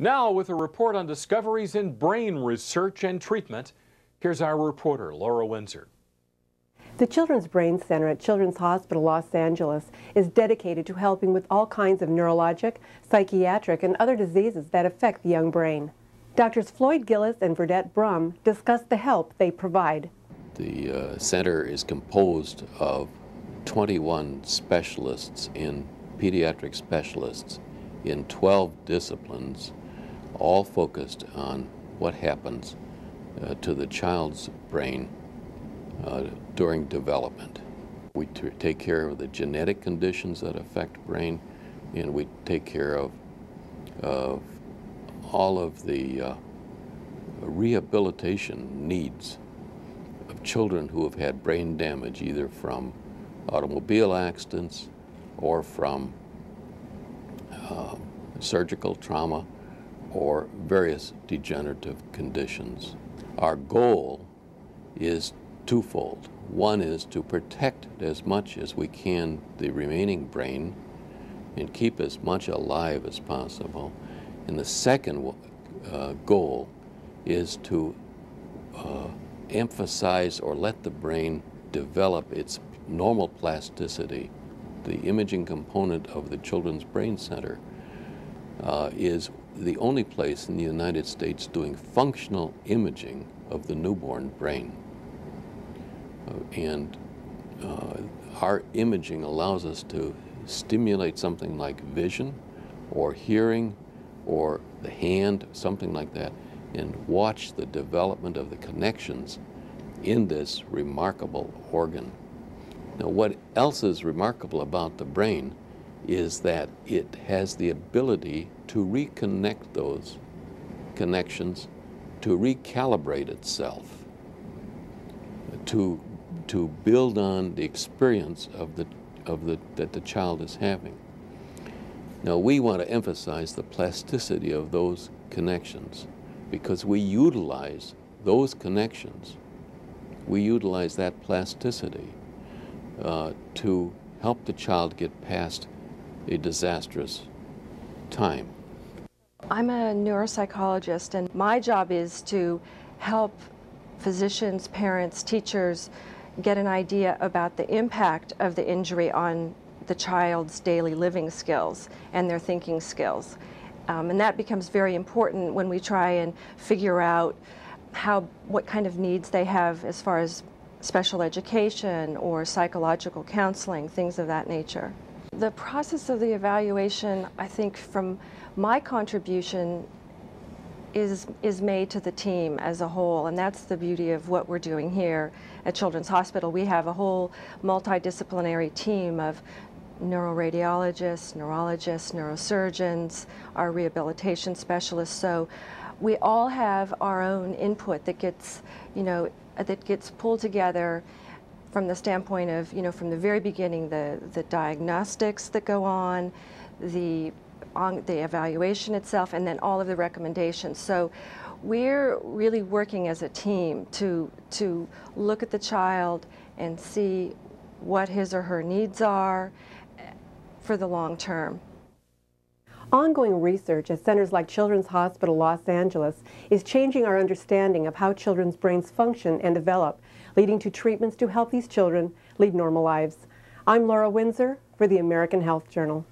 Now, with a report on discoveries in brain research and treatment, here's our reporter, Laura Windsor. The Children's Brain Center at Children's Hospital Los Angeles is dedicated to helping with all kinds of neurologic, psychiatric, and other diseases that affect the young brain. Doctors Floyd Gillis and Verdette Brum discuss the help they provide. The center is composed of 21 specialists pediatric specialists in 12 disciplines, all focused on what happens to the child's brain during development. We take care of the genetic conditions that affect brain, and we take care of all of the rehabilitation needs of children who have had brain damage, either from automobile accidents or from surgical trauma or various degenerative conditions. Our goal is twofold. One is to protect as much as we can the remaining brain and keep as much alive as possible. And the second goal is to emphasize or let the brain develop its normal plasticity. The imaging component of the Children's Brain Center is the only place in the United States doing functional imaging of the newborn brain. Our imaging allows us to stimulate something like vision or hearing or the hand, something like that, and watch the development of the connections in this remarkable organ. Now, what else is remarkable about the brain is that it has the ability to reconnect those connections, to recalibrate itself, to build on the experience that the child is having. Now, we want to emphasize the plasticity of those connections because we utilize those connections. We utilize that plasticity to help the child get past a disastrous time. I'm a neuropsychologist, and my job is to help physicians, parents, teachers get an idea about the impact of the injury on the child's daily living skills and their thinking skills. And that becomes very important when we try and figure out what kind of needs they have as far as special education or psychological counseling, things of that nature. The process of the evaluation, I think from my contribution, is made to the team as a whole, and that's the beauty of what we're doing here at Children's Hospital. We have a whole multidisciplinary team of neuroradiologists, neurologists, neurosurgeons, our rehabilitation specialists. So we all have our own input that gets, that gets pulled together from the standpoint of, from the very beginning, the diagnostics that go on the evaluation itself, and then all of the recommendations. So we're really working as a team to look at the child and see what his or her needs are for the long term. Ongoing research at centers like Children's Hospital Los Angeles is changing our understanding of how children's brains function and develop, leading to treatments to help these children lead normal lives. I'm Laura Windsor for the American Health Journal.